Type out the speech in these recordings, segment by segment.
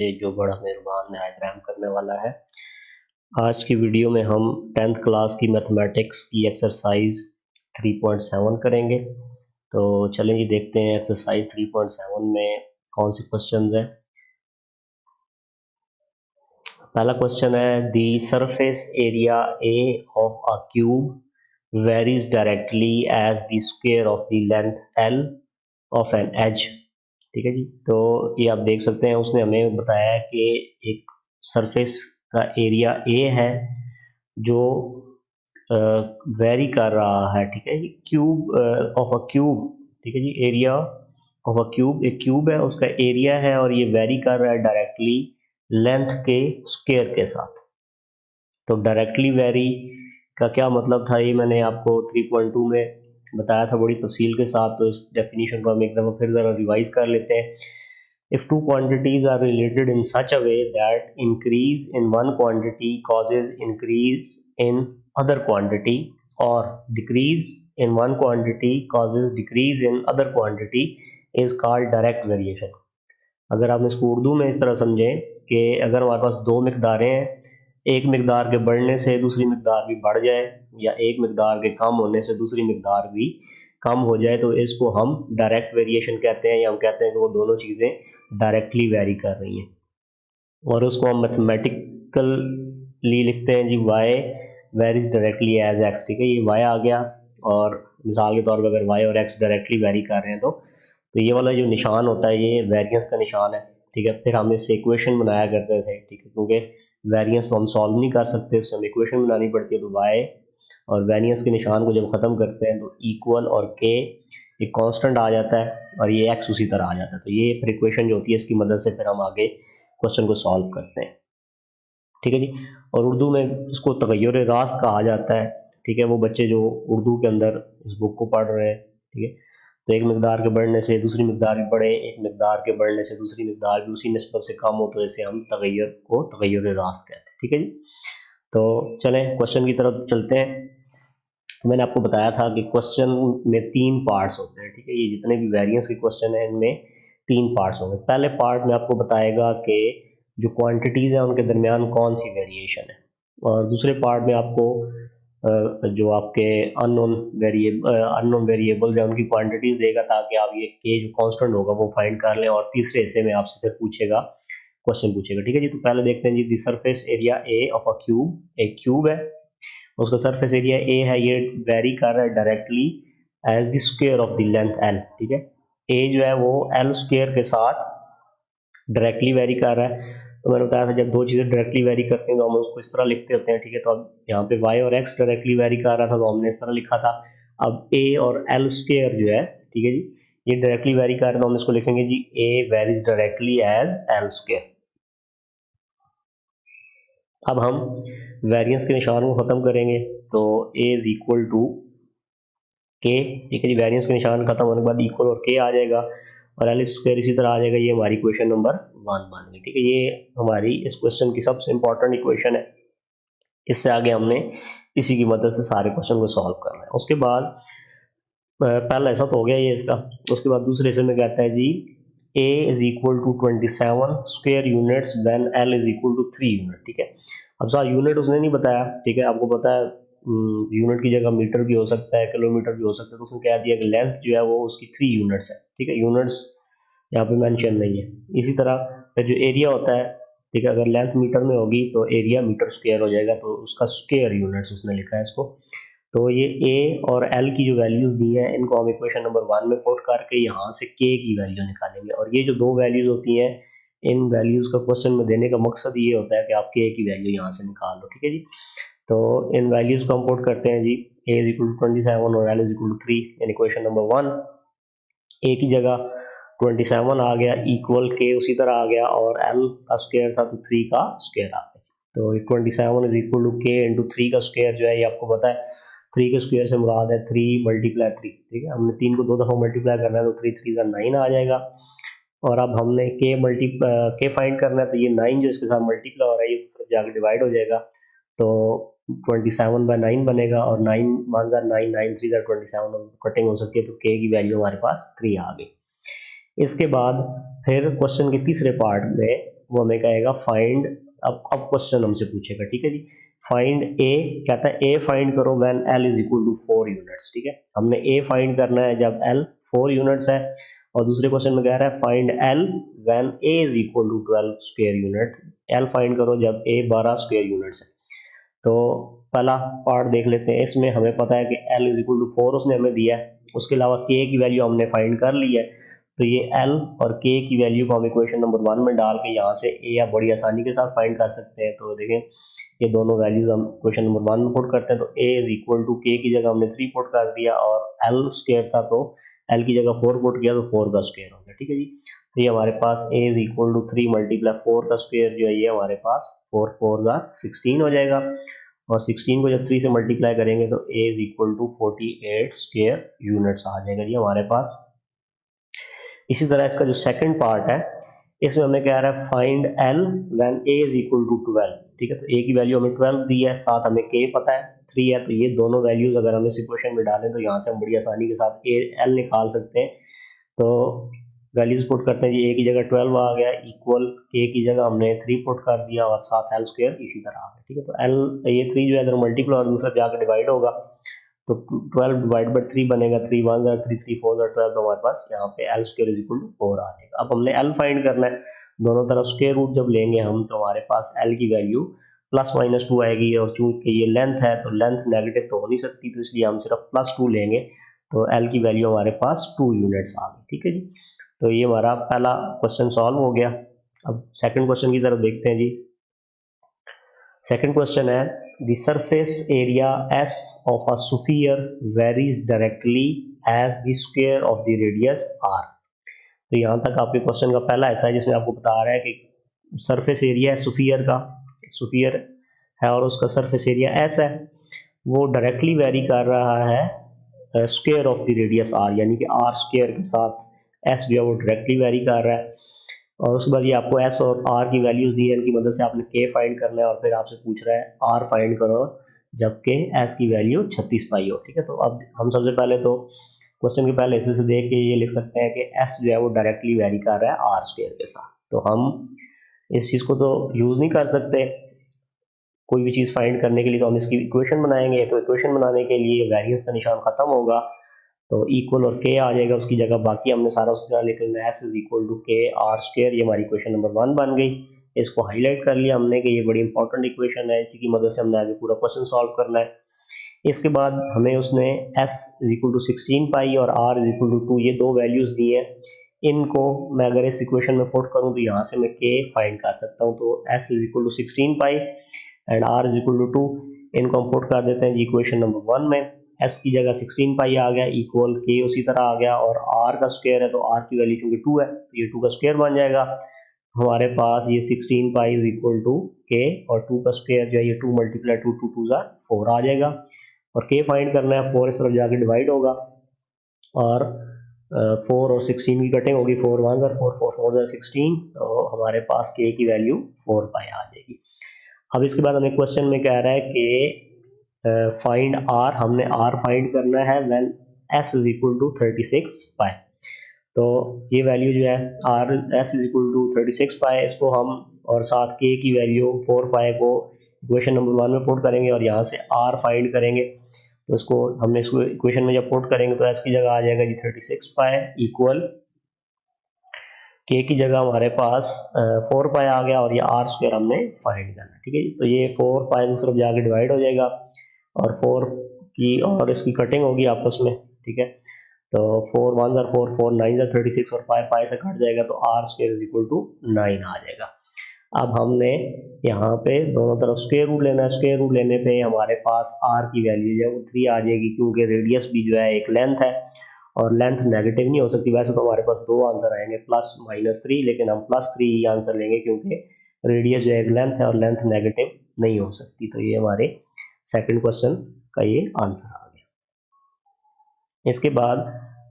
जो बड़ा मेहरबान नहायत रहम करने वाला है। आज की वीडियो में हम 10th क्लास की मैथमेटिक्स की एक्सरसाइज 3.7 करेंगे। तो चलें जी देखते हैं एक्सरसाइज 3.7 में कौन से क्वेश्चंस हैं। पहला क्वेश्चन है the surface area A of a cube varies directly as the square of the length L of an edge. ठीक है जी, तो ये आप देख सकते हैं उसने हमें बताया कि एक सरफेस का एरिया ए है जो वेरी कर रहा है। ठीक है जी, क्यूब ऑफ अ क्यूब। ठीक है जी, एरिया ऑफ अ क्यूब, एक क्यूब है उसका एरिया है और ये वेरी कर रहा है डायरेक्टली लेंथ के स्क्वायर के साथ। तो डायरेक्टली वेरी का क्या मतलब था, ये मैंने आपको 3.2 में बताया था बड़ी तफसील के साथ। तो इस डेफिनेशन को हम एक दफ़ा फिर ज़रा रिवाइज कर लेते हैं। If two quantities are related in such a way that increase in one quantity causes increase in other quantity or decrease in one quantity causes decrease in other quantity is called direct variation। अगर आप इसको उर्दू में इस तरह समझें कि अगर हमारे पास दो मकदारें हैं, एक मकदार के बढ़ने से दूसरी मकदार भी बढ़ जाए या एक मकदार के कम होने से दूसरी मकदार भी कम हो जाए, तो इसको हम डायरेक्ट वेरिएशन कहते हैं, या हम कहते हैं कि वो दोनों चीज़ें डायरेक्टली वेरी कर रही हैं। और उसको हम मैथमेटिकली लिखते हैं जी Y varies directly as X. ठीक है, ये वाई आ गया और मिसाल के तौर पर अगर वाई और एक्स डायरेक्टली वेरी कर रहे हैं तो ये वाला जो निशान होता है ये वेरिएंस का निशान है। ठीक है, फिर हम इससे इक्वेशन बनाया करते थे। ठीक है, क्योंकि वेरिएंस तो हम सॉल्व नहीं कर सकते, उससे हम इक्वेशन बनानी पड़ती है। तो वाई और वेरिएंस के निशान को जब ख़त्म करते हैं तो इक्वल और के एक कांस्टेंट आ जाता है और ये एक्स उसी तरह आ जाता है। तो ये फिर इक्वेशन जो होती है इसकी मदद से फिर हम आगे क्वेश्चन को सॉल्व करते हैं। ठीक है जी, और उर्दू में इसको तगय्युर रास्त कहा जाता है। ठीक है, वो बच्चे जो उर्दू के अंदर इस बुक को पढ़ रहे हैं, ठीक है, तो एक मकदार के बढ़ने से दूसरी मकदार भी बढ़े, एक मकदार के बढ़ने से दूसरी मकदार भी उसी निस्बत से कम हो, तो इसे हम तगय्युर को तगय्युर रास्त कहते हैं। ठीक है जी, तो चलें क्वेश्चन की तरफ चलते हैं। तो मैंने आपको बताया था कि क्वेश्चन में 3 पार्ट्स होते हैं। ठीक है, ये जितने भी वेरिएंस के क्वेश्चन हैं इनमें 3 पार्ट्स होंगे। पहले पार्ट में आपको बताएगा कि जो क्वांटिटीज़ हैं उनके दरमियान कौन सी वेरिएशन है, और दूसरे पार्ट में आपको जो आपके अननोन वेरिएबल्स हैं उनकी क्वांटिटीज देगा, ताकि आप ये के जो कांस्टेंट होगा वो फाइंड कर लें। और तीसरे हिस्से में आपसे फिर पूछेगा, क्वेश्चन पूछेगा। ठीक है जी, तो पहले देखते हैं जी the surface area A of a cube. एक क्यूब है, उसका सरफेस एरिया ए है, ये वेरी कर रहा है directly as the square of the length L. ठीक है, ए जो है वो एल स्क्वायर के साथ डायरेक्टली वेरी कर रहा है। तो मैंने बताया था जब दो चीज़ें डायरेक्टली वेरी करते हैं तो हम उसको इस तरह लिखते होते हैं। ठीक है, तो अब यहाँ पे y और x डायरेक्टली वेरी कर रहा था तो हमने इस तरह लिखा था। अब a और l स्क्वायर जो है, ठीक है जी, ये डायरेक्टली वेरी कर रहा है तो हम इसको लिखेंगे जी a varies directly as l square. अब हम वेरिएंस के निशान को खत्म करेंगे तो a इज इक्वल टू के। ठीक है जी, वेरिएंस के निशान खत्म होने के बाद इक्वल और के आ जाएगा और एल स्क्वायर इसी तरह आ जाएगा। ये हमारी क्वेश्चन नंबर 1 बन गई। ठीक है, ये हमारी इस क्वेश्चन की सबसे इंपॉर्टेंट इक्वेशन है। इससे आगे हमने इसी की मदद से सारे क्वेश्चन को सॉल्व करना है। उसके बाद पहला ऐसा तो हो गया ये इसका। उसके बाद दूसरे हिस्से में कहता है जी a is equal to 27 square units when l is equal to 3 unit. ठीक है, अब सारा यूनिट उसने नहीं बताया। ठीक है, आपको पता है यूनिट की जगह मीटर भी हो सकता है, किलोमीटर भी हो सकता है, तो उसने कह दिया कि लेंथ जो है वो उसकी 3 यूनिट्स है। ठीक है, यूनिट्स यहाँ पे मेंशन नहीं है। इसी तरह फिर जो एरिया होता है, ठीक है, अगर लेंथ मीटर में होगी तो एरिया मीटर स्क्वायर हो जाएगा, तो उसका स्क्वायर यूनिट्स उसने लिखा है इसको। तो ये ए और एल की जो वैल्यूज दी है इनको हम इक्वेशन नंबर 1 में पुट करके यहाँ से के की वैल्यू निकालेंगे। और ये जो दो वैल्यूज होती हैं, इन वैल्यूज का क्वेश्चन में देने का मकसद ये होता है कि आप के की वैल्यू यहाँ से निकाल लो। ठीक है जी, तो इन वैल्यूज को हम पुट करते हैं जी ए इज इक्वल टू 27 और L is equal to 3 in equation number 1। A की जगह 27 आ गया, इक्वल के उसी तरह आ गया, और एल का स्क्वायर था तो 3 का स्क्वायर आ गया। तो 27 इज इक्वल टू के इंटू 3 का स्क्वायर जो है ये आपको पता है 3 के स्क्वायर से मुराद है 3 मल्टीप्लाई 3। ठीक है, हमने 3 को 2 दफ़ा मल्टीप्लाई करना है तो 3 3 का 9 आ जाएगा। और अब हमने के फाइंड करना है, तो ये 9 जो इसके साथ मल्टीप्लाई हो रहा है ये सिर्फ जाकर डिवाइड हो जाएगा, तो 27/9 बनेगा। और 9 1 9 9 3 27 कटिंग हो सकती है, तो के की वैल्यू हमारे पास 3 आ गई। इसके बाद फिर क्वेश्चन के तीसरे पार्ट में वो हमें कहेगा फाइंड, अब क्वेश्चन हमसे पूछेगा, ठीक है जी। फाइंड ए, कहता है ए फाइंड करो when L is equal to 4 units, ठीक है। हमने ए फाइंड करना है जब एल 4 यूनिट्स है, और दूसरे क्वेश्चन में कह रहा है find L when A is equal to 12 square unit, L find करो जब ए 12 स्क्वायर यूनिट्स है। तो पहला पार्ट देख लेते हैं, इसमें हमें पता है कि एल इज इक्वल टू 4 उसने हमें दिया है, उसके अलावा के की वैल्यू हमने फाइंड कर ली है। तो ये एल और के की वैल्यू को हम इक्वेशन नंबर 1 में डाल के यहाँ से ए या बड़ी आसानी के साथ फाइंड कर सकते हैं। तो देखें ये दोनों वैल्यूज हम क्वेश्चन नंबर 1 में पुट करते हैं, तो ए इज इक्वल टू के की जगह हमने 3 पुट कर दिया, और एल स्क्वायर था तो एल की जगह 4 पुट किया तो 4 का स्क्वायर हो गया, ठीक है जी। तो ये हमारे पास ए इज इक्वल टू 3 मल्टीप्लाई 4 का स्क्वायर जो है ये हमारे पास 4 4 का 16 हो जाएगा, और 16 को जब 3 से मल्टीप्लाई करेंगे तो a is equal to 48 square units आ जाएगा जी हमारे पास। इसी तरह इसका जो सेकंड पार्ट है, इसमें हमें कह रहा है find l when a is equal to 12, ठीक है। तो a की वैल्यू हमें 12 दी है, साथ हमें k पता है 3 है, तो ये दोनों वैल्यूज अगर हम इस इक्वेशन में डालें तो यहाँ से हम बड़ी आसानी के साथ l निकाल सकते हैं। तो वैल्यूज पुट करते हैं जी, a की जगह 12 आ गया, इक्वल k की जगह हमने 3 पुट कर दिया, और साथ l स्क्वायर इसी तरह आ गया, ठीक है। तो l ये 3 जो है इधर मल्टीप्लाई और दूसरा जाकर डिवाइड होगा, तो 12 डिवाइड बाई 3 बनेगा, 3 1 3 3 4 12, तो हमारे पास यहाँ पे l square is equal to 4 आ जाएगा। अब हमने l फाइंड करना है, दोनों तरफ स्क्वायर रूट जब लेंगे हम तो हमारे पास l की वैल्यू प्लस माइनस 2 आएगी, और चूंकि ये लेंथ है तो लेंथ नेगेटिव तो हो नहीं सकती, तो इसलिए हम सिर्फ प्लस 2 लेंगे, तो l की वैल्यू हमारे पास 2 यूनिट्स आ गई, ठीक है जी। तो ये हमारा पहला क्वेश्चन सॉल्व हो गया। अब सेकंड क्वेश्चन की तरफ देखते हैं जी। सेकंड क्वेश्चन है the surface area s of a sphere varies directly as the square of the radius r। तो यहाँ तक आपके क्वेश्चन का पहला हिस्सा है जिसमें आपको बता रहा है कि सरफेस एरिया है स्फीयर का, स्फीयर है और उसका सरफेस एरिया s है, वो डायरेक्टली वेरी कर रहा है square of the radius r, यानी कि r स्क्वायर के साथ s जो है वो डायरेक्टली वेरी कर रहा है। और उसके बाद ये आपको s और r की वैल्यूज दी है, इनकी मदद से आपने k फाइंड करना है, और फिर आपसे पूछ रहा है r फाइंड करो जबकि s की वैल्यू 36 पाई हो, ठीक है। तो अब हम सबसे पहले तो क्वेश्चन के पहले हिस्से से देख के ये लिख सकते हैं कि s जो है वो डायरेक्टली वेरी कर रहा है r स्क्वायर के साथ, तो हम इस चीज़ को तो यूज़ नहीं कर सकते कोई भी चीज़ फाइंड करने के लिए, तो हम इसकी इक्वेशन बनाएंगे। तो इक्वेशन बनाने के लिए वेरिएंस का निशान खत्म होगा, तो इक्वल और के आ जाएगा उसकी जगह, बाकी हमने सारा उसकी तरह लिख लेना, एस इज इक्वल टू के आर स्क्वायर, ये हमारी इक्वेशन नंबर 1 बन गई। इसको हाईलाइट कर लिया हमने कि ये बड़ी इंपॉर्टेंट इक्वेशन है, इसी की मदद से हमने आगे पूरा क्वेश्चन सॉल्व करना है। इसके बाद हमें उसने s इज इक्वल टू 16 पाई और r इज इक्वल टू 2 ये दो वैल्यूज दी है, इनको मैं अगर इस इक्वेशन में पुट करूं तो यहाँ से मैं k फाइंड कर सकता हूँ। तो s is equal to 16 pi and r is equal to 2, इनको हम पुट कर देते हैं जी इक्वेशन नंबर 1 में। s की जगह 16 पाई आ गया, इक्वल k उसी तरह आ गया, और r का स्क्वायर है तो r की वैल्यू चूंकि 2 है तो ये 2 का स्क्वायर बन जाएगा। हमारे पास ये 16 pi is equal to k, और 2 का स्क्वायर जो है ये 2 मल्टीप्लाई 2 2 2 4 आ जाएगा, और k फाइंड करना है, 4 इस तरफ जाके डिवाइड होगा, और 4 और 16 की कटिंग होगी, 4 1 4 4 4 16, तो हमारे पास k की वैल्यू 4 पाई आ जाएगी। अब इसके बाद हमें क्वेश्चन में कह रहा है कि फाइंड r, हमने r फाइंड करना है when s is equal to 36 pi. तो ये वैल्यू जो है r s is equal to 36 pi, इसको हम और साथ k की वैल्यू 4 पाई को इक्वेशन नंबर 1 में पुट करेंगे और यहाँ से r फाइंड करेंगे। तो इसको हमने इसको इक्वेशन में जब पुट करेंगे तो s की जगह आ जाएगा जी 36 पाई इक्वल k की जगह हमारे पास 4 पाई आ गया, और ये r स्क्वायर हमने फाइंड करना है, ठीक है। तो ये 4 पाई की तरफ जाके डिवाइड हो जाएगा, और 4 की और इसकी कटिंग होगी आपस में, ठीक है। तो 4 1 4 4 9 36, और पाई पाई से कट जाएगा तो r square is equal to 9 आ जाएगा। अब हमने यहाँ पे दोनों तरफ स्क्वायर रूट लेना है, स्क्वायर रूट लेने पे हमारे पास r की वैल्यू जो है वो 3 आ जाएगी, क्योंकि रेडियस भी जो है एक लेंथ है और लेंथ नेगेटिव नहीं हो सकती। वैसे तो हमारे पास दो आंसर आएंगे प्लस माइनस 3, लेकिन हम प्लस 3 ही आंसर लेंगे क्योंकि रेडियस जो है एक लेंथ है और लेंथ नेगेटिव नहीं हो सकती। तो ये हमारे सेकंड क्वेश्चन का ये आंसर आ गया। इसके बाद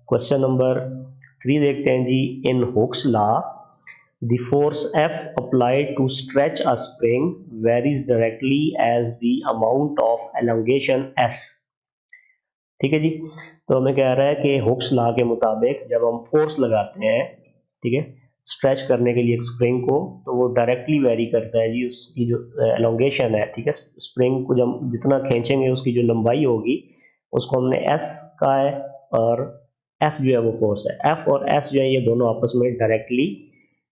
क्वेश्चन नंबर 3 देखते हैं जी। In Hooke's law the force F applied to stretch a spring varies directly as the amount of elongation S। ठीक है जी। तो हमें कह रहा है कि हुक्स लॉ के मुताबिक जब हम फोर्स लगाते हैं, ठीक है, स्ट्रेच करने के लिए एक स्प्रिंग को, तो वो डायरेक्टली वेरी करता है जी उसकी जो एलोंगेशन है, ठीक है। स्प्रिंग को जब जितना खींचेंगे उसकी जो लंबाई होगी उसको हमने एस कहा है, और एफ जो है वो फोर्स है। एफ और एस जो है ये दोनों आपस में डायरेक्टली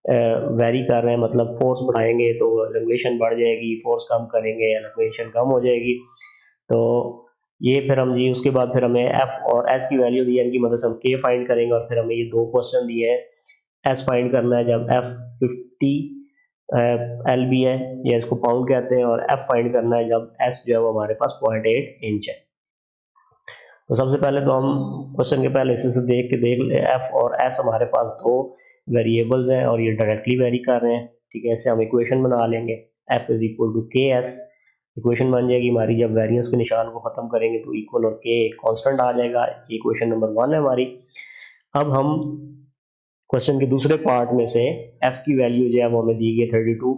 वेरी कर रहे हैं, मतलब फोर्स बढ़ाएंगे तो एलोंगेशन बढ़ जाएगी, फोर्स कम करेंगे एलोंगेशन कम हो जाएगी। तो ये फिर हम जी उसके बाद फिर हमें एफ और एस की वैल्यू दी है, इनकी मदद से हम के फाइंड करेंगे, और फिर हमें ये दो क्वेश्चन दिए हैं। एस फाइंड करना है जब एफ 50 एल बी है, या इसको पाउंड कहते हैं, और एफ फाइंड करना है जब एस जो है वो हमारे पास 0.8 इंच है। तो सबसे पहले तो हम क्वेश्चन के पहले से देख ले, एफ और एस हमारे पास दो वेरिएबल्स हैं और ये डायरेक्टली वेरी कर रहे हैं, ठीक है। इससे हम इक्वेशन बना लेंगे, एफ इज इक्वल टू के एस। इक्वेशन बन जाएगी हमारी, जब वेरिएंस के निशान को खत्म करेंगे तो इक्वल और के कांस्टेंट आ जाएगा। इक्वेशन नंबर 1 है हमारी। अब हम क्वेश्चन के दूसरे पार्ट में से एफ की वैल्यू जो है वो हमें दी गई 32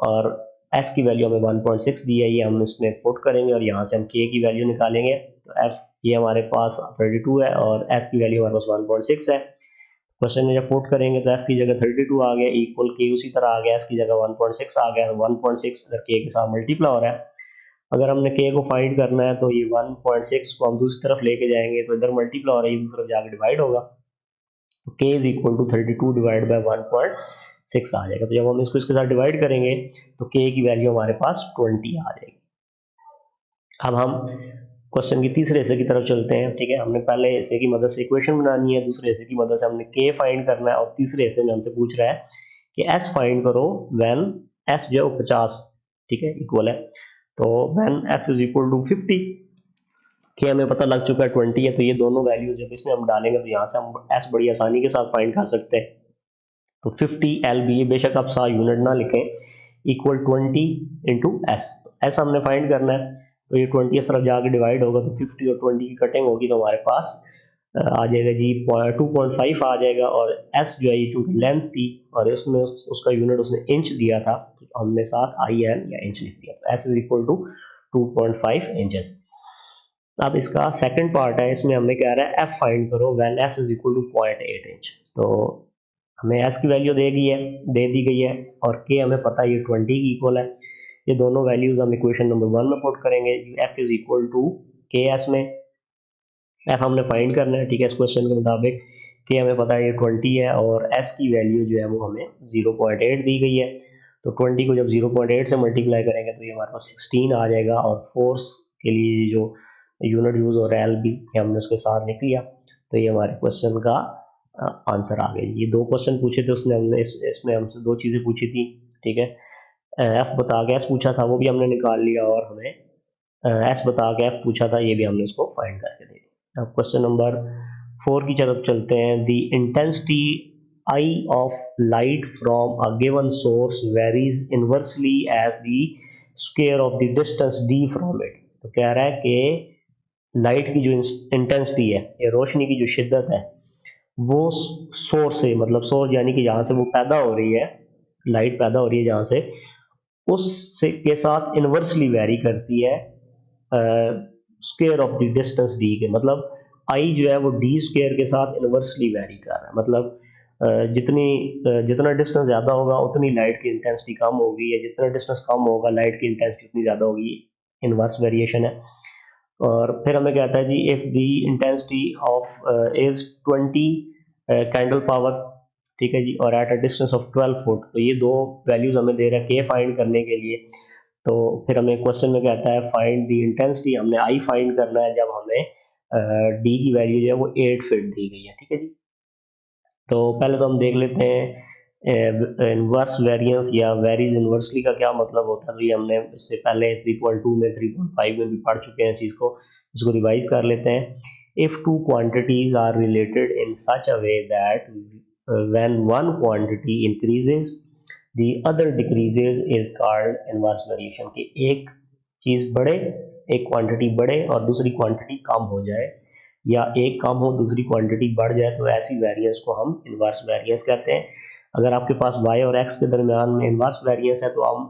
और एस की वैल्यू हमें 1.6 दी है, ये हम इसमें पुट करेंगे और यहाँ से हम के की वैल्यू निकालेंगे। तो एफ ये हमारे पास 32 है और एस की वैल्यू हमारे पास 1.6 है। क्वेश्चन में जब पुट करेंगे तो एफ की जगह 32 आ गया, इक्वल के उसी तरह आ गया, एस की जगह 1.6 आ गया। 1.6 अगर के के साथ मल्टीप्लाई हो रहा है, अगर हमने के को फाइंड करना है तो ये 1.6 को हम दूसरी तरफ लेके जाएंगे तो इधर मल्टीप्लाई हो रहा है, दूसरी तरफ जाकर डिवाइड होगा, तो k is equal to 32 divide by 1.6 आ जाएगा। तो जब हम इसको इसके साथ डिवाइड करेंगे तो k की वैल्यू हमारे पास 20 आ जाएगी। अब हम क्वेश्चन की तीसरे हिस्से की तरफ चलते हैं, ठीक है। हमने पहले हिस्से की मदद से इक्वेशन बनानी है, दूसरे हिस्से की मदद से हमने k फाइंड करना है, और तीसरे हिस्से में हमसे पूछ रहा है कि s फाइंड करो व्हेन f जो है 50, ठीक है, इक्वल है। तो when f is equal to 50, कि हमें पता लग चुका है 20 है, तो ये दोनों वैल्यू जब इसमें हम डालेंगे तो यहाँ से हम एस बड़ी आसानी के साथ फाइंड कर सकते हैं। तो 50 एल बी, बेशक आप सा यूनिट ना लिखें, इक्वल 20 इंटू एस। एस हमने फाइंड करना है, तो ये 20 इस तरफ जाके डिवाइड होगा, तो 50 और 20 की कटिंग होगी तो हमारे पास आ जाएगा जी 2.5 आ जाएगा। और एस जो है ये चूंकि लेंथ थी और उसमें उसका यूनिट उसने इंच दिया था, तो हमने साथ आई एन या इंच लिख दिया, तो S is equal to 2.5 inches. अब इसका सेकंड पार्ट है, इसमें हमें कह रहा है एफ फाइंड करो when S is equal to 0.8 inch. तो हमें एस की वैल्यू दे दी गई है और के हमें पता है ये 20 की इक्वल है। ये दोनों वैल्यूज हम इक्वेशन नंबर 1 में पुट करेंगे। एफ इज इक्वल टू के एस में एफ हमने फाइंड करना है, ठीक है। इस क्वेश्चन के मुताबिक के हमें पता है ये 20 है और एस की वैल्यू जो है वो हमें 0.8 दी गई है। तो 20 को जब 0.8 से मल्टीप्लाई करेंगे तो ये हमारे पास 16 आ जाएगा, और फोर्स के लिए जो यूनिट यूज हो रहा है एल बी, हमने उसके साथ लिख लिया। तो ये हमारे क्वेश्चन का आंसर आ गया। ये दो क्वेश्चन पूछे थे उसने, हमने इसमें हमसे दो चीजें पूछी थी, ठीक है। एफ बता के एस पूछा था, वो भी हमने निकाल लिया, और हमें एस बता के एफ पूछा था, ये भी हमने उसको फाइंड करके दे दिया। अब क्वेश्चन नंबर 4 की तरफ चलते हैं। The intensity I of light from a given source varies inversely as the square of the distance d from it। तो कह रहा है कि लाइट की जो इंटेंसिटी है, या रोशनी की जो शिद्दत है, वो सोर्स से, मतलब सोर्स यानी कि जहां से वो पैदा हो रही है, लाइट पैदा हो रही है जहां से, उस के साथ इनवर्सली वेरी करती है square of the distance D के। मतलब आई जो है वो डी स्क्वायर के साथ इनवर्सली वेरी कर रहा है, मतलब जितना डिस्टेंस ज़्यादा होगा उतनी लाइट की इंटेंसिटी कम होगी, या जितना डिस्टेंस कम होगा लाइट की इंटेंसिटी उतनी ज़्यादा होगी। इनवर्स वेरिएशन है। और फिर हमें कहता है जी if the intensity of is 20 candle power, ठीक है जी, और at a distance of 12 foot. तो ये दो वैल्यूज हमें दे रहा है के फाइंड करने के लिए। तो फिर हमें क्वेश्चन में कहता है फाइंड द इंटेंसिटी, हमने आई फाइंड करना है जब हमें डी की वैल्यू जो है वो 8 फीट दी गई है, ठीक है जी। तो पहले तो हम देख लेते हैं इनवर्स वेरिएंस या वेरीज इनवर्सली का क्या मतलब होता है। तो ये हमने इससे पहले 3.2 में 3.5 में भी पढ़ चुके हैं इस चीज़ को, इसको रिवाइज कर लेते हैं। If two quantities are related in such a way that when one quantity increases the other decreases is called inverse variation. कि एक चीज़ बढ़े, एक क्वांटिटी बढ़े और दूसरी क्वांटिटी कम हो जाए, या एक कम हो दूसरी क्वांटिटी बढ़ जाए, तो ऐसी वेरिएंस को हम इनवर्स वेरिएंस कहते हैं। अगर आपके पास y और x के दरमियान में इनवर्स वेरिएंस है तो हम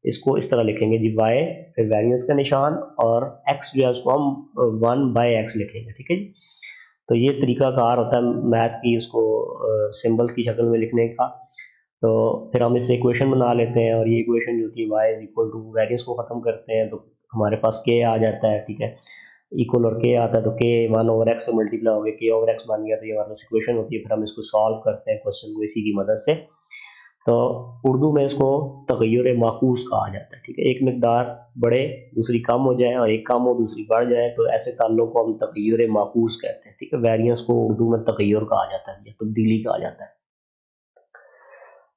इसको इस तरह लिखेंगे जी, y फिर वेरिएंस का निशान और x जो है उसको हम 1/x लिखेंगे, ठीक है जी। तो ये तरीका कार होता है मैथ की, इसको सिंबल्स की शक्ल में लिखने का। तो फिर हम इससे इक्वेशन बना लेते हैं और ये इक्वेशन जो होती है y is equal to variance को ख़त्म करते हैं तो हमारे पास k आ जाता है, ठीक है, इक्वल और k आता है तो k 1/x से मल्टीप्लाई हो गया, k ओवर x बन गया, तो ये हमारे पास इक्वेशन होती है। फिर हम इसको सॉल्व करते हैं क्वेश्चन को इसी की मदद से। तो उर्दू में इसको तगय्युर माकूस कहा जाता है, ठीक है, एक मकदार बढ़े दूसरी कम हो जाए और एक कम हो दूसरी बढ़ जाए तो ऐसे ताल्लुक को हम तगय्युर माकूस कहते हैं, ठीक है। वेरिएंस को उर्दू में तगय्युर कहा जाता है या तब्दीली कहा जाता है।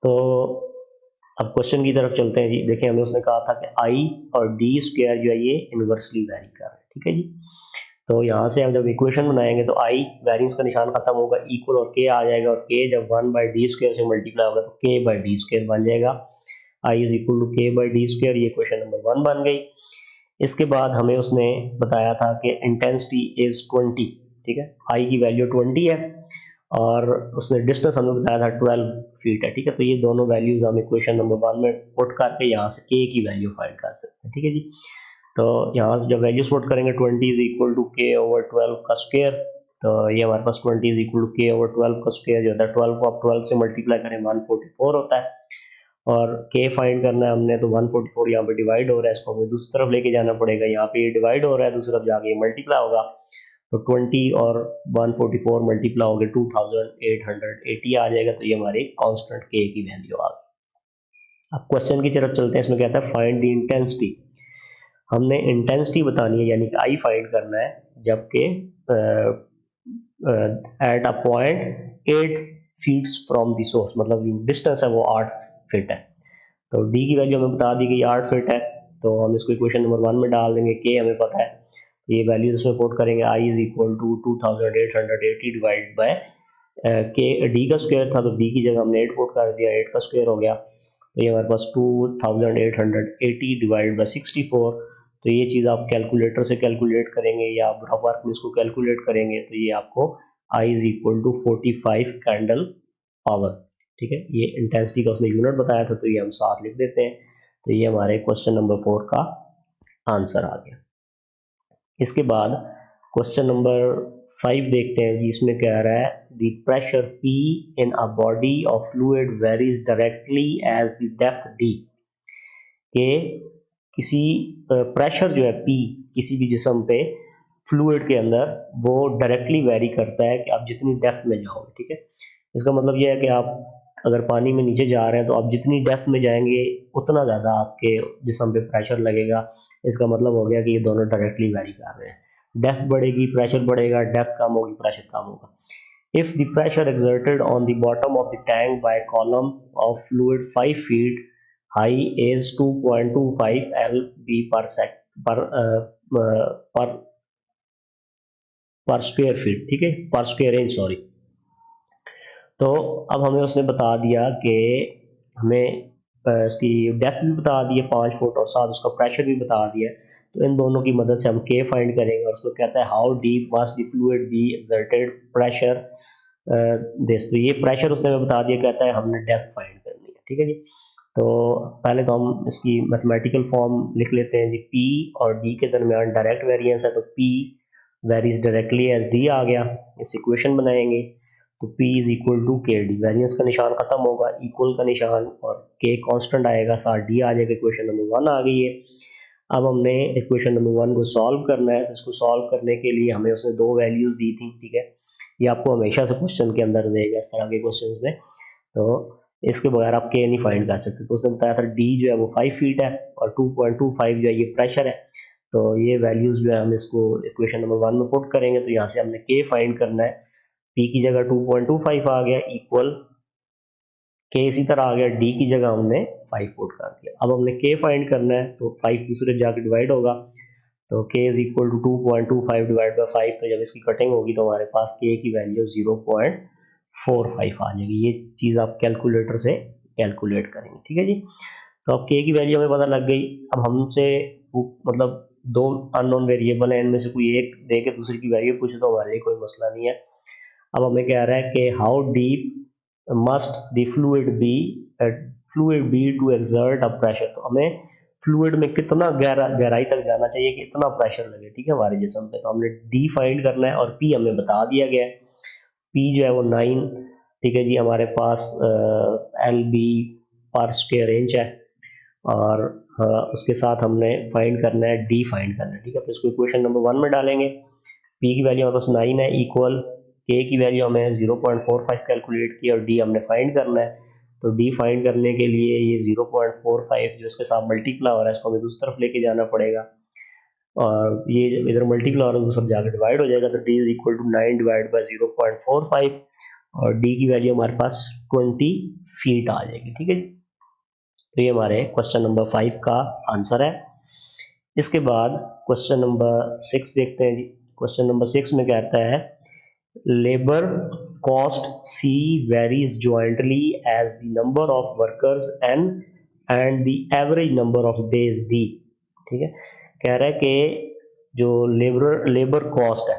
तो अब क्वेश्चन की तरफ चलते हैं जी। देखिए हमें उसने कहा था कि आई और डी स्क्वायर जो है ये इनवर्सली वैरी कर रहे हैं, ठीक है जी। तो यहाँ से हम जब इक्वेशन बनाएंगे तो आई वेरिएंस का निशान खत्म होगा, इक्वल और के आ जाएगा और के जब 1/d स्क्वायर से मल्टीप्लाई होगा तो k/d स्क्वायर बन जाएगा। I is equal to k/d square, ये क्वेश्चन नंबर 1 बन गई। इसके बाद हमें उसने बताया था कि इंटेंसिटी इज 20, ठीक है, आई की वैल्यू 20 है और उसने डिस्टेंस हमें बताया था 12 फीट है, ठीक है। तो ये दोनों वैल्यूज हम इक्वेशन नंबर 1 में पुट करके यहाँ से k की वैल्यू फाइंड कर सकते हैं, ठीक है जी। तो यहाँ से जब वैल्यूज पुट करेंगे 20 is equal to k over 12 का स्क्वायर, तो ये हमारे पास 20 is equal to k over 12 का स्क्वायर जो होता है 12 को आप 12 से मल्टीप्लाई करें 144 होता है और k फाइंड करना है हमने तो 144 यहाँ पे डिवाइड हो रहा है, इसको हमें दूसरी तरफ लेके जाना पड़ेगा, यहाँ पे ये डिवाइड हो रहा है दूसरी तरफ जाके ये मल्टीप्लाई होगा तो 20 और 144 मल्टीप्लाई हो गए 2880 आ जाएगा, तो ये हमारी कांस्टेंट k की वैल्यू आ गई। अब क्वेश्चन की तरफ चलते हैं। इसमें कहता है फाइंड द इंटेंसिटी। हमने इंटेंसिटी बतानी है यानी कि आई फाइंड करना है जबकि at a point 8 feet from the source, मतलब जो डिस्टेंस है वो 8 फीट है। तो डी की वैल्यू हमें बता दी गई 8 फीट है, तो हम इसको इक्वेशन नंबर 1 में डाल देंगे, के हमें पता है, ये वैल्यूज इसमें पुट करेंगे, I is equal to 2880 divide by के, डी का स्क्वायर था तो डी की जगह हमने 8 पुट कर दिया, 8 का स्क्वायर हो गया, तो ये हमारे पास 2880 डिवाइड बाय 64। तो ये चीज़ आप कैलकुलेटर से कैलकुलेट करेंगे या आप रफ वर्क में इसको कैलकुलेट करेंगे तो ये आपको I is equal to 45 candle power, ठीक है। ये इंटेंसिटी का उसने यूनिट बताया था तो ये हम साथ लिख देते हैं, तो ये हमारे क्वेश्चन नंबर 4 का आंसर आ गया। इसके बाद क्वेश्चन नंबर 5 देखते हैं जी। इसमें कह रहा है the pressure P in a body of fluid varies directly as the depth D, के किसी प्रेशर जो है P किसी भी जिस्म पे फ्लूइड के अंदर वो डायरेक्टली वेरी करता है कि आप जितनी डेप्थ में जाओगे, ठीक है। इसका मतलब ये है कि आप अगर पानी में नीचे जा रहे हैं तो आप जितनी डेप्थ में जाएंगे उतना ज़्यादा आपके जिस्म पे प्रेशर लगेगा। इसका मतलब हो गया कि ये दोनों डायरेक्टली वेरी कर रहे हैं, डेप्थ बढ़ेगी प्रेशर बढ़ेगा, डेप्थ कम होगी प्रेशर कम होगा। If the pressure exerted on the bottom of the tank by a column of fluid 5 feet high is 2.25 lb per पर स्क्वायर फीट, ठीक है, पर स्क्वायर इंच सॉरी। तो अब हमें उसने बता दिया कि हमें इसकी डेप्थ भी बता दी है 5 फुट और साथ उसका प्रेशर भी बता दिया है, तो इन दोनों की मदद से हम के फाइंड करेंगे और उसको कहता है how deep must the fluid be exerted pressure this. तो ये प्रेशर उसने हमें बता दिया, कहता है हमने डेप्थ फाइंड करनी है, ठीक है जी। तो पहले तो हम इसकी मैथमेटिकल फॉर्म लिख लेते हैं जी। पी और डी के दरमियान डायरेक्ट वेरिएंस है तो P varies directly as D आ गया, इस इक्वेशन बनाएंगे तो P is equal to K D, variance का निशान खत्म होगा, इक्वल का निशान और K कांस्टेंट आएगा, साथ D आ जाएगा, इक्वेशन नंबर 1 आ गई है। अब हमने इक्वेशन नंबर 1 को सॉल्व करना है, तो इसको सॉल्व करने के लिए हमें उसने 2 वैल्यूज दी थी, ठीक है। ये आपको हमेशा से क्वेश्चन के अंदर देगा इस तरह के क्वेश्चन में, तो इसके बगैर आप K नहीं फाइंड कर सकते। तो उसने बताया था D जो है वो 5 फीट है और 2.25 जो है ये प्रेशर है, तो ये वैल्यूज जो है हम इसको इक्वेशन नंबर 1 में पुट करेंगे, तो यहाँ से हमने K फाइंड करना है, P की जगह 2.25 आ गया इक्वल K इसी तरह आ गया, D की जगह हमने 5 पुट कर दिया। अब हमने K फाइंड करना है तो 5 दूसरे जाके डिवाइड होगा, तो K is equal to 2.25 divide by 5, तो जब इसकी कटिंग होगी तो हमारे पास K की वैल्यू 0.45 आ जाएगी। ये चीज़ आप कैलकुलेटर से कैलकुलेट करेंगे, ठीक है जी। तो अब K की वैल्यू हमें पता लग गई। अब हमसे मतलब 2 अननोन वेरिएबल है, इनमें से कोई एक दे के दूसरी की वैल्यू पूछे तो हमारे लिए कोई मसला नहीं है। अब हमें कह रहा है कि how deep must the fluid be to exert a pressure, तो हमें फ्लूइड में कितना गहराई तक जाना चाहिए कि इतना प्रेशर लगे, ठीक है, हमारे जिस्म पे। तो हमने डी फाइंड करना है और पी हमें बता दिया गया है, पी जो है वो 9 ठीक है जी, हमारे पास एल बी पर स्क्वायर इंच है और उसके साथ हमने फाइंड करना है डी फाइंड करना है। ठीक है, तो इसको इक्वेशन नंबर 1 में डालेंगे। पी की वैल्यू हमारे पास 9 है इक्वल के की वैल्यू हमें 0.45 कैलकुलेट की और डी हमने फाइंड करना है। तो डी फाइंड करने के लिए ये 0.45 जो इसके साथ मल्टीप्लाई हो रहा है इसको हमें दूसरी तरफ लेके जाना पड़ेगा और ये इधर मल्टीप्लाई हो रहा है दूसरी तरफ जाकर डिवाइड हो जाएगा। तो D is equal to 9 divide by 0.45 और डी की वैल्यू हमारे पास 20 फीट आ जाएगी। ठीक है जी, तो ये हमारे क्वेश्चन नंबर 5 का आंसर है। इसके बाद क्वेश्चन नंबर 6 देखते हैं जी। क्वेश्चन नंबर 6 में कहता है labour cost C varies jointly as the number of workers N and the average number of days D. ठीक है, कह रहा है कि जो लेबर कॉस्ट है,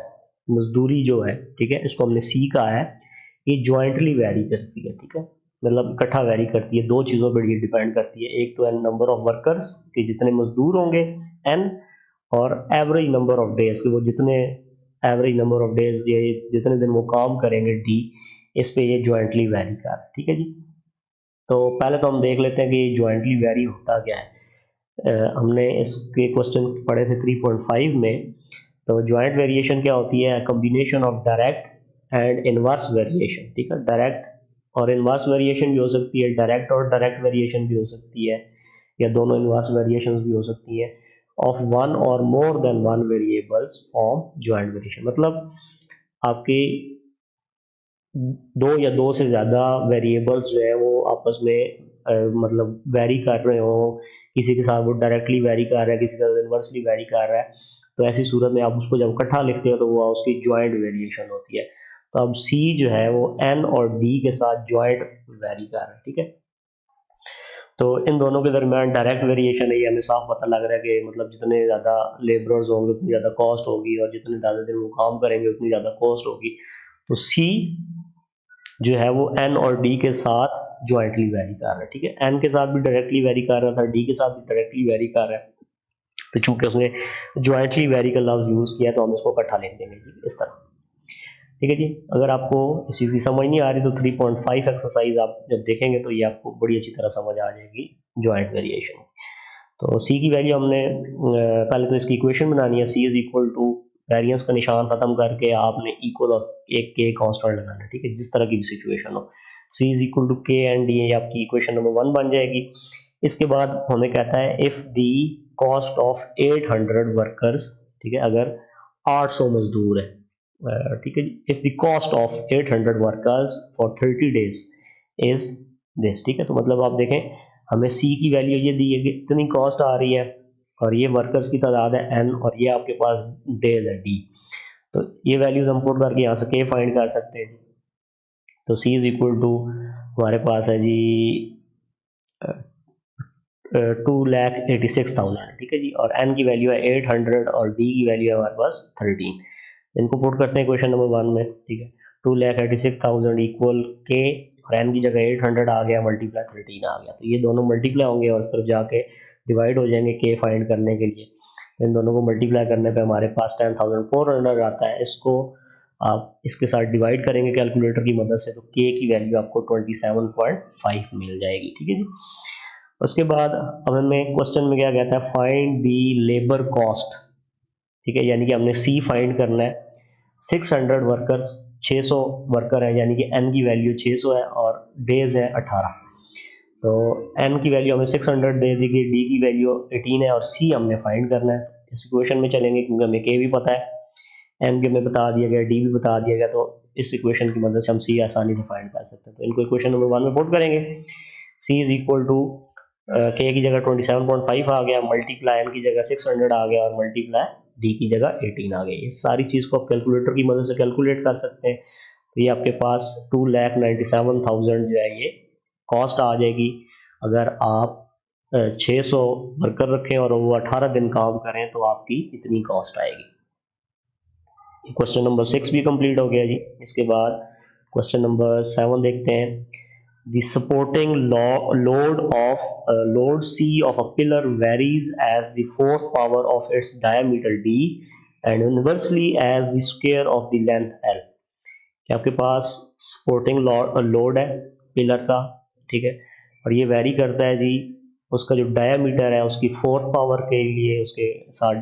मजदूरी जो है, ठीक है, इसको हमने सी कहा है, ये जॉइंटली वेरी करती है। ठीक है, मतलब इकट्ठा वेरी करती है, दो चीज़ों पर ये डिपेंड करती है, एक तो है नंबर ऑफ वर्कर्स कि जितने मजदूर होंगे एन, और एवरेज नंबर ऑफ डेज कि वो जितने एवरेज नंबर ऑफ डेज ये जितने दिन वो काम करेंगे डी, इस पे ये जॉइंटली वेरी कर। ठीक है जी, तो पहले तो हम देख लेते हैं कि जॉइंटली वेरी होता क्या है। हमने इसके क्वेश्चन पढ़े थे 3.5 में। तो जॉइंट वेरिएशन क्या होती है, combination of direct and inverse variation. ठीक है, डायरेक्ट और इनवर्स वेरिएशन भी हो सकती है, डायरेक्ट और डायरेक्ट वेरिएशन भी हो सकती है, या दोनों इनवर्स वेरिएशन भी हो सकती है। ऑफ वन और more than one variables form joint variation, मतलब आपकी दो या दो से ज़्यादा वेरिएबल्स जो है वो आपस में मतलब वेरी कर रहे हो, किसी के साथ वो डायरेक्टली वेरी कर रहा है, किसी के साथ इनवर्सली वेरी कर रहा है, तो ऐसी सूरत में आप उसको जब इकट्ठा लिखते हो तो वो उसकी ज्वाइंट वेरिएशन होती है। तो अब सी जो है वो एन और डी के साथ ज्वाइंट वेरी कर रहा है। ठीक है, तो इन दोनों के दरमियान डायरेक्ट वेरिएशन है, ये हमें साफ पता लग रहा है कि मतलब जितने ज़्यादा लेबरर्स होंगे उतनी ज़्यादा कॉस्ट होगी और जितने ज़्यादा दिन वो काम करेंगे उतनी ज़्यादा कॉस्ट होगी। तो सी जो है वो एन और डी के साथ ज्वाइंटली वेरी कर रहा है। ठीक है, एन के साथ भी डायरेक्टली वेरी कर रहा था, डी के साथ भी डायरेक्टली वेरी कर रहा है, तो चूंकि उसने ज्वाइंटली वेरी का लफ्ज यूज किया तो हम इसको इकट्ठा लिख देंगे जी इस तरह। ठीक है जी, अगर आपको इसी की समझ नहीं आ रही तो 3.5 एक्सरसाइज आप जब देखेंगे तो ये आपको बड़ी अच्छी तरह समझ आ जाएगी ज्वाइंट वेरिएशन। तो सी की वैल्यू हमने पहले तो इसकी इक्वेशन बनानी है, सी इज इक्वल टू वेरिएंस का निशान खत्म करके आपने इक्वल और एक के कांस्टेंट लगाना है। ठीक है, जिस तरह की भी सिचुएशन हो, सी इज इक्वल टू के एंड डी, ये आपकी इक्वेशन नंबर 1 बन जाएगी। इसके बाद हमें कहता है if the cost of 800 workers, ठीक है, अगर 800 मजदूर है, ठीक है, if the cost of 800 workers for 30 days is this. ठीक है, तो मतलब आप देखें हमें सी की वैल्यू ये दी है कि इतनी कॉस्ट आ रही है और ये वर्कर्स की तादाद है एन और ये आपके पास डेज है डी, तो ये वैल्यूज हम पुट करके यहाँ से के फाइंड कर सकते हैं। तो सी इज इक्वल टू हमारे पास है जी 2,86,000। ठीक है जी, और एन की वैल्यू है 800 और डी की वैल्यू है हमारे पास 13। इनको पुट करते हैं क्वेश्चन नंबर 1 में। ठीक है, 2,86,000 इक्वल के और एन की जगह 800 आ गया, मल्टीप्लाई 13 आ गया, तो ये दोनों मल्टीप्लाई होंगे और इस तरफ जाके डिवाइड हो जाएंगे के फाइंड करने के लिए। इन दोनों को मल्टीप्लाई करने पे हमारे पास 10,400 आता है। इसको आप इसके साथ डिवाइड करेंगे कैलकुलेटर की मदद से, तो के की वैल्यू आपको 27.5 मिल जाएगी। ठीक है जी, उसके बाद अब हमें क्वेश्चन में क्या कहता है, फाइंड दी लेबर कॉस्ट। ठीक है, यानी कि हमने सी फाइंड करना है। 600 वर्कर्स, 600 वर्कर है, यानी कि एन की वैल्यू 600 है और डेज है 18। तो एन की वैल्यू हमें 600 दे दी गई, डी की वैल्यू 18 है और सी हमने फाइंड करना है। इस इक्वेशन में चलेंगे क्योंकि हमें के भी पता है, एन के हमें बता दिया गया, डी भी बता दिया गया, तो इस इक्वेशन की मदद से हम सी आसानी से फाइंड कर सकते हैं। तो इनको इक्वेशन नंबर 1 में पुट करेंगे। सी इज इक्वल टू के की जगह 27.5 आ गया, मल्टीप्लाई एन की जगह 600 आ गया और मल्टीप्लाई डी की जगह 18 आ गई। इस सारी चीज़ को आप कैलकुलेटर की मदद से कैलकुलेट कर सकते हैं। तो ये आपके पास 2,97,000 जो है ये कॉस्ट आ जाएगी। अगर आप 600 वर्कर रखें और वो 18 दिन काम करें तो आपकी इतनी कॉस्ट आएगी। क्वेश्चन नंबर 6 भी कंप्लीट हो गया जी। इसके बाद क्वेश्चन नंबर 7 देखते हैं। The supporting load C of a pillar varies as the fourth power of its diameter d and inversely as the square of the length L। कि आपके पास सपोर्टिंग लोड है पिलर का, ठीक है, और ये वेरी करता है जी, उसका जो डायामीटर है उसकी फोर्थ पावर के लिए उसके साथ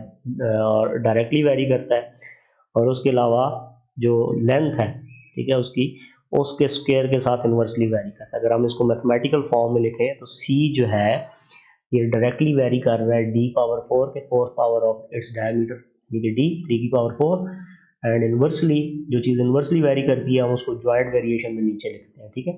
डायरेक्टली वेरी करता है, और उसके अलावा जो लेंथ है, ठीक है, उसके स्क्वायर के साथ इन्वर्सली वेरी करता है। अगर हम इसको मैथमेटिकल फॉर्म में लिखें तो सी जो है ये डायरेक्टली वेरी कर रहा है डी पावर 4 के fourth power of its diameter, D 3 की पावर 4, एंड इन्वर्सली जो चीज़ इन्वर्सली वेरी करती है हम उसको जॉइंट वेरिएशन में नीचे लिखते हैं, ठीक है।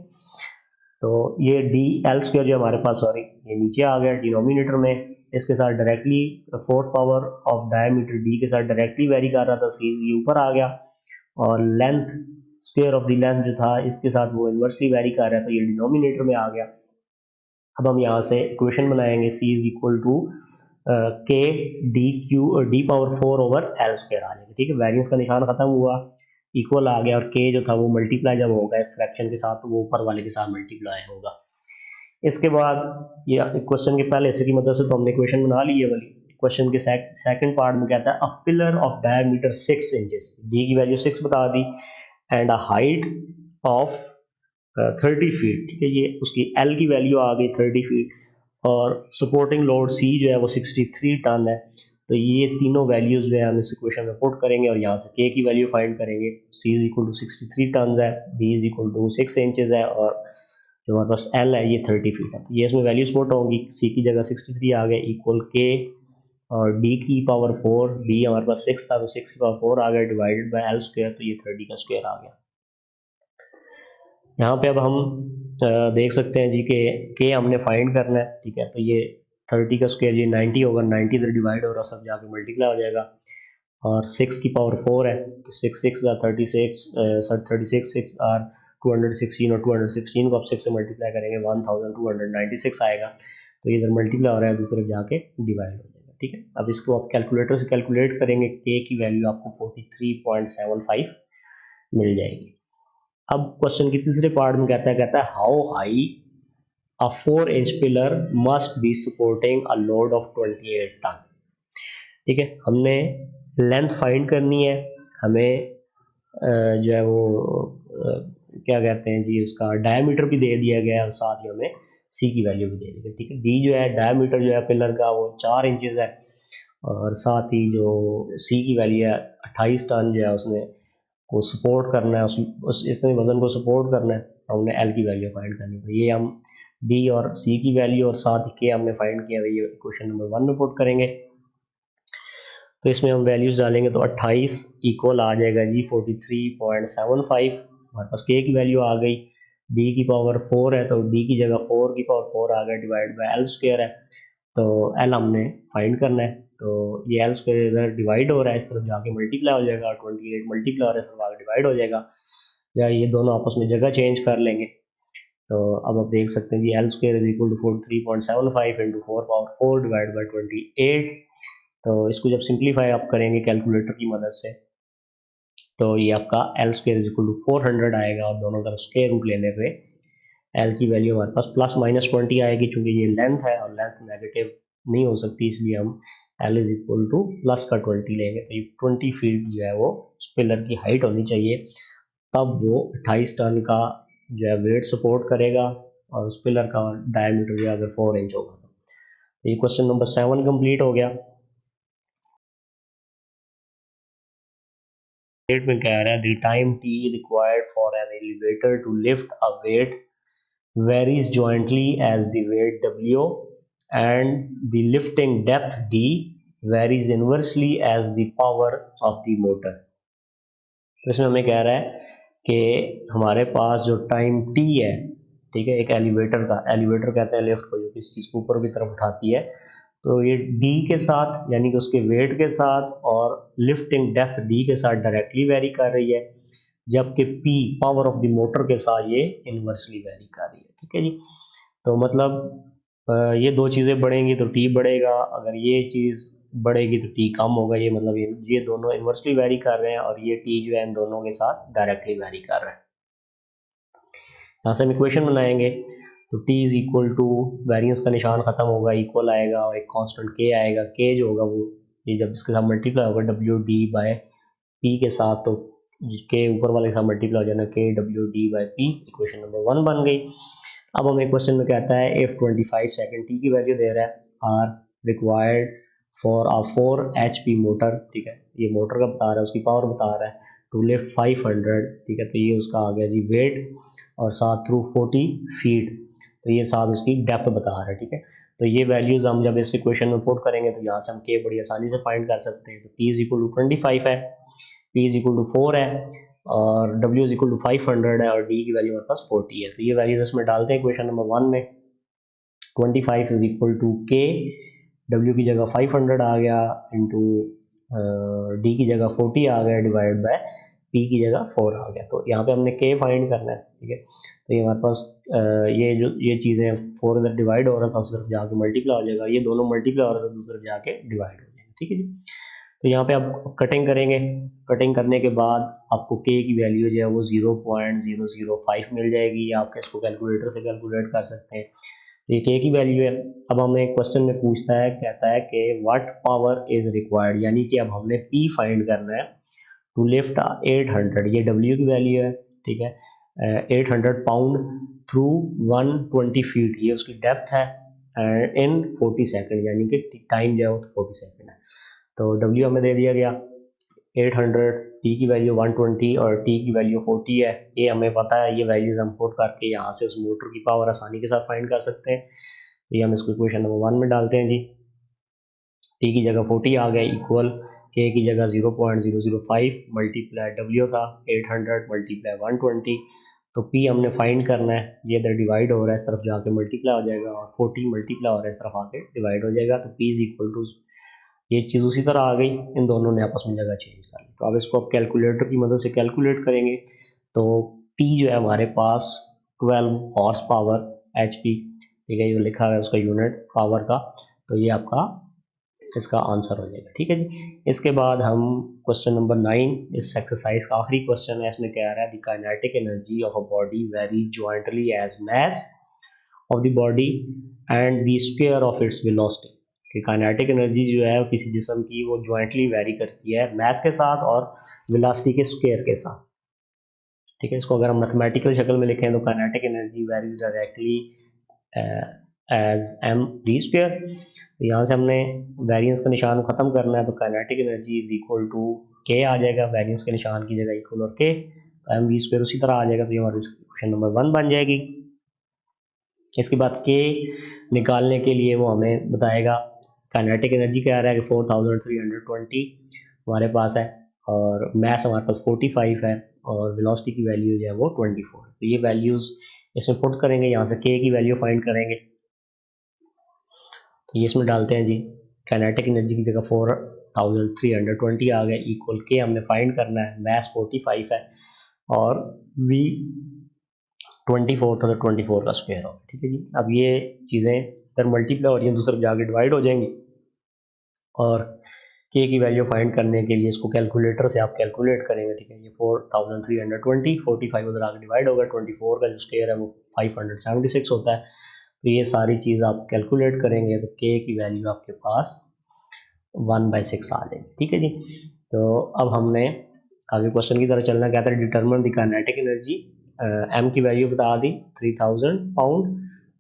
तो ये डी एल स्क्वायर जो हमारे पास, सॉरी ये नीचे आ गया डिनोमिनेटर में, इसके साथ directly fourth power of diameter D के साथ डायरेक्टली वेरी कर रहा था, सी ये ऊपर आ गया, और length square of the length जो था इसके साथ वो इन्वर्सली वेरी कर रहा है, तो ये डिनोमिनेटर में आ गया। अब हम यहाँ से इक्वेशन बनाएंगे, C is equal to K D power 4 over L square आ जाएगा, ठीक है। वेरिएंस का निशान खत्म हुआ, इक्वल आ गया, और के जो था वो मल्टीप्लाई जब होगा इस फ्रैक्शन के साथ तो वो ऊपर वाले के साथ मल्टीप्लाई होगा। इसके बाद ये क्वेश्चन के पहले हिस्से की मदद से तो हमने इक्वेशन बना ली है वाली। क्वेश्चन के सेकंड पार्ट में कहता है a pillar of diameter 6 inches, D की वैल्यू 6 बता दी, and a height of 30 feet, ठीक है, ये उसकी एल की वैल्यू आ गई 30 फीट, और सपोर्टिंग लोड सी जो है वो 63 टन है। तो ये तीनों वैल्यूज जो है हम इस इक्वेशन में पुट करेंगे और यहाँ से के की वैल्यू फाइंड करेंगे। C is equal to 63 ton है, B is equal to 6 inches है, और जो हमारे पास एल है ये 30 फीट है। तो ये इसमें वैल्यूज पुट होंगी, सी की जगह 63 आ गया इक्वल के, और डी की पावर 4, डी हमारे पास 6 था तो 6 की पावर 4 आ गया डिवाइडेड बाय एल स्क्वायर, तो ये 30 का स्क्वायर आ गया। यहाँ पे अब हम देख सकते हैं जी के हमने फाइंड करना है, ठीक है। तो ये 30 का स्क्वायर ये 90 होगा, 90 इधर डिवाइड हो रहा सब जाके मल्टीप्लाई हो जाएगा, और 6 की पावर 4 है तो 6 6 36 36 6 आर 216, और 216 को आप 6 से मल्टीप्लाई करेंगे 1296 आएगा, तो ये इधर मल्टीप्लाई हो रहा है दूसरी तरफ जाके डिवाइड हो जाएगा, ठीक है। अब इसको आप कैलकुलेटर से कैलकुलेट करेंगे, के की वैल्यू आपको 43.75 मिल जाएगी। अब क्वेश्चन के तीसरे पार्ट में कहता है how high a 4 inch pillar must be supporting a load of 28 ton, ठीक है। हमने लेंथ फाइंड करनी है, हमें जो है वो क्या कहते हैं जी, उसका डायमीटर भी दे दिया गया है, और साथ ही हमें सी की वैल्यू भी दे दी है, ठीक है। डी जो है डायमीटर जो है पिलर का वो 4 इंचेस है, और साथ ही जो सी की वैल्यू है 28 टन जो है उसमें को सपोर्ट करना है, उस इतने वजन को सपोर्ट करना है, तो हमने एल की वैल्यू फाइंड करनी है। तो ये हम डी और सी की वैल्यू और साथ ही के हमने फाइंड किया, ये क्वेश्चन नंबर 1 में पुट करेंगे। तो इसमें हम वैल्यूज डालेंगे तो 28 इक्वल आ जाएगा जी 43.75, हमारे पास के की वैल्यू आ गई, डी की पावर 4 है तो डी की जगह 4 की पावर 4 आ गया डिवाइड बाय एल स्क्वायर है, तो एल हमने फाइंड करना है, तो ये एल स्क्वायर इधर डिवाइड हो रहा है, इस तरफ जाके मल्टीप्लाई हो जाएगा, 28 मल्टीप्लाई हो रहा है, इस तरफ आगे डिवाइड हो जाएगा, या ये दोनों आपस में जगह चेंज कर लेंगे। तो अब आप देख सकते हैं जी L square is equal to 43.75 into 4 power 4 divide by 28। तो इसको जब सिंप्लीफाई आप करेंगे कैलकुलेटर की मदद से तो ये आपका L square is equal to 400 आएगा, और दोनों तरफ स्क्वायर रूट लेने पे एल की वैल्यू हमारे पास प्लस माइनस 20 आएगी, चूंकि ये लेंथ है और लेंथ नेगेटिव नहीं हो सकती, इसलिए हम L is equal two plus का 20 लेंगे। तो ये 20 फीट जो है वो पिलर की हाइट होनी चाहिए, तब वो 28 टन का जो है वेट सपोर्ट करेगा, और उस पिलर का डायमीटर जो है अगर 4 इंच होगा। तो ये क्वेश्चन नंबर 7 कंप्लीट हो गया। में कह रहा है the time T required for an elevator to lift a weight varies jointly as the weight W, and the lifting depth D varies inversely as the power of the motor। तो इसमें हमें कह रहा है कि हमारे पास जो टाइम T है, ठीक है, एक एलिवेटर का, एलिवेटर कहते हैं लिफ्ट को जो किसी चीज़ को ऊपर की तरफ उठाती है, तो ये D के साथ यानी कि उसके वेट के साथ और लिफ्टिंग डेप्थ D के साथ डायरेक्टली वेरी कर रही है, जबकि P power of the motor के साथ ये इन्वर्सली वेरी कर रही है, ठीक है जी। तो मतलब ये दो चीज़ें बढ़ेंगी तो टी बढ़ेगा, अगर ये चीज़ बढ़ेगी तो टी कम होगा, ये मतलब ये दोनों इन्वर्सली वेरी कर रहे हैं, और ये टी जो है इन दोनों के साथ डायरेक्टली वेरी कर रहे हैं। यहाँ से हम इक्वेशन बनाएंगे तो T is equal to, variance का निशान खत्म होगा, इक्वल आएगा और एक कांस्टेंट के आएगा, के जो होगा वो ये जब इसके साथ मल्टीप्लाई होगा डब्ल्यू डी बाय पी के साथ, तो के ऊपर वाले के साथ मल्टीप्लाई हो जाना KWD/P, इक्वेशन नंबर 1 बन गई। अब हमें क्वेश्चन में कहता है इफ 25 सेकंड टी की वैल्यू दे रहा है are required for a 4 HP motor, ठीक है, ये मोटर का बता रहा है, उसकी पावर बता रहा है, टू लिफ्ट 500, ठीक है, तो ये उसका आ गया जी वेट, और साथ थ्रू 40 फीट, तो ये साथ उसकी डेप्थ बता रहा है, ठीक है। तो ये वैल्यूज हम जब इस इक्वेशन में पुट करेंगे तो यहाँ से हम के बड़ी आसानी से फाइंड कर सकते हैं। तो T इज इक्वल टू 25 है, P इज इक्वल टू 4 है, और W इज इक्वल टू 500 है, और D की वैल्यू हमारे पास 40 है। तो ये वैल्यूज इसमें डालते हैं इक्वेशन नंबर 1 में। 25 इज इक्वल टू के, W की जगह 500 आ गया, इंटू D की जगह 40 आ गया, डिवाइड बाय P की जगह 4 आ गया। तो यहाँ पे हमने K फाइंड करना है, ठीक है। तो ये हमारे पास ये जो ये चीज़ें 4 इधर डिवाइड हो रहा था उस तरफ जाके मल्टीप्लाई हो जाएगा, ये दोनों मल्टीप्लाई हो रहा था दूसरी तरफ जाके डिवाइड हो जाएगा, ठीक है जी। तो यहाँ पे आप कटिंग करेंगे, कटिंग करने के बाद आपको K की वैल्यू जो है वो 0.005 मिल जाएगी, या आप इसको कैलकुलेटर से कैलकुलेट कर सकते हैं। तो ये K की वैल्यू है। अब हमें क्वेश्चन में पूछता है, कहता है कि व्हाट पावर इज रिक्वायर्ड, यानी कि अब हमने P फाइंड करना है टू लिफ्ट 800, ये W की वैल्यू है, ठीक है, 800 पाउंड थ्रू 120 फीट, ये उसकी डेप्थ है, इन 40 सेकंड, यानी कि टाइम जो है वो 40 सेकंड है। तो W हमें दे दिया गया 800, T की वैल्यू 120 और T की वैल्यू 40 है, ये हमें पता है। ये वैल्यूज हम पुट करके यहाँ से उस मोटर की पावर आसानी के साथ फाइंड कर सकते हैं। तो ये हम इसको इक्वेशन नंबर 1 में डालते हैं जी। T की जगह 40 आ गया, इक्वल K की जगह 0.005 मल्टीप्लाई W था 800 मल्टीप्लाई 120, तो P हमने फाइंड करना है, ये इधर डिवाइड हो रहा है, इस तरफ जाके मल्टीप्लाई हो जाएगा, और 40 मल्टीप्लाई हो रहा है, इस तरफ आके डिवाइड हो जाएगा। तो P इज इक्वल टू, ये चीज़ उसी तरह आ गई, इन दोनों ने आपस में जगह चेंज कर ली। तो अब इसको आप कैलकुलेटर की मदद से कैलकुलेट करेंगे। तो P जो है हमारे पास 12 हॉर्स पावर HP, ठीक है, ये लिखा हुआ है उसका यूनिट पावर का, तो ये आपका इसका आंसर हो जाएगा, ठीक है जी। इसके बाद हम क्वेश्चन नंबर 9, इस एक्सरसाइज का आखिरी क्वेश्चन है, इसमें कह रहा है the kinetic energy of a body varies jointly as mass of the body and the square of its velocity, कि काइनेटिक एनर्जी जो है किसी जिस्म की वो जॉइंटली वेरी करती है मैस के साथ और वेलोसिटी के स्क्वायर के साथ, ठीक है। इसको अगर हम मैथमेटिकल शक्ल में लिखें तो kinetic energy varies directly as M V square. तो यहाँ से हमने वेरिएंस का निशान खत्म करना है, तो kinetic energy is equal to K आ जाएगा, वेरिएंस के निशान की जगह इक्वल और के, तो एम वी स्क्वायर उसी तरह आ जाएगा। तो ये हमारी क्वेश्चन नंबर 1 बन जाएगी। इसके बाद के निकालने के लिए वो हमें बताएगा काइनेटिक एनर्जी क्या आ रहा है कि 4320 हमारे पास है, और मैस हमारे पास 45 है, और वेलोसिटी की वैल्यू जो है वो 24 है। तो ये वैल्यूज इसमें पुट करेंगे, यहाँ से के की वैल्यू फाइंड करेंगे। तो ये इसमें डालते हैं जी, काइनेटिक एनर्जी की जगह 4320 आ गया, इक्वल के हमने फाइंड करना है, मैस 45 है, और वी 24 था, तो 24 का स्क्वायर होगा, ठीक है जी। अब ये चीज़ें इधर मल्टीप्लाई हो रही हैं, दूसरे जाके डिवाइड हो जाएंगी, और के की वैल्यू फाइंड करने के लिए इसको कैलकुलेटर से आप कैलकुलेट करेंगे, ठीक है। ये 4320 45 उधर आगे डिवाइड होगा, 24 का जो स्क्वायर है वो 576 होता है। तो ये सारी चीज़ आप कैलकुलेट करेंगे तो के की वैल्यू आपके पास 1/6 आ जाएगी, ठीक है जी। तो अब हमने आगे क्वेश्चन की तरफ चलना, कहता है determine the kinetic energy, M की वैल्यू बता दी 3000 पाउंड,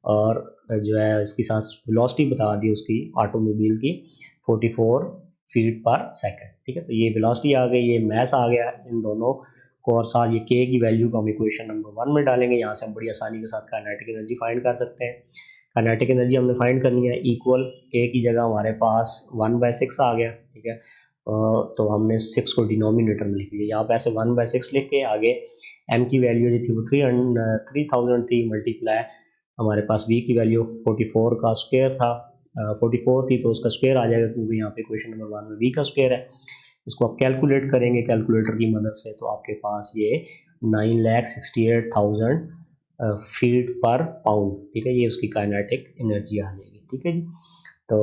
और जो है इसकी साथ वेलोसिटी बता दी उसकी ऑटोमोबाइल की 44 फीट पर सेकंड, ठीक है। तो ये वेलोसिटी आ गई, ये मैस आ गया, इन दोनों को, और साथ ये के की वैल्यू को हम इक्वेशन नंबर 1 में डालेंगे। यहाँ से हम बड़ी आसानी के साथ काइनेटिक एनर्जी फाइंड कर सकते हैं। काइनेटिक एनर्जी हमने फाइंड करनी है, इक्वल के की जगह हमारे पास 1/6 आ गया, ठीक है। तो हमने 6 को डिनोमिनेटर में लिख लिया, यहाँ पे ऐसे 1/6 लिख के आगे एम की वैल्यू जो थी वो 3000 थी, मल्टीप्लाई हमारे पास वी की वैल्यू 44 का स्क्वायर था, 44 थी तो उसका स्क्वायर आ जाएगा, क्योंकि यहाँ पे क्वेश्चन नंबर 1 में वी का स्क्वायर है। इसको आप कैलकुलेट करेंगे कैलकुलेटर की मदद से, तो आपके पास ये 9,68,000 फीट पर पाउंड, ठीक है, ये उसकी काइनेटिक एनर्जी आ जाएगी, ठीक है जी। तो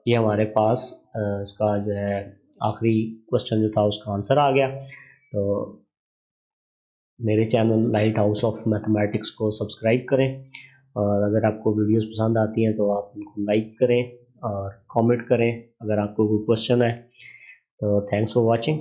ये हमारे पास इसका जो है आखिरी क्वेश्चन जो था उसका आंसर आ गया। तो मेरे channel light house of mathematics को सब्सक्राइब करें, और अगर आपको वीडियोस पसंद आती हैं तो आप उनको लाइक करें और कमेंट करें अगर आपको कोई क्वेश्चन है। तो थैंक्स फॉर वाचिंग।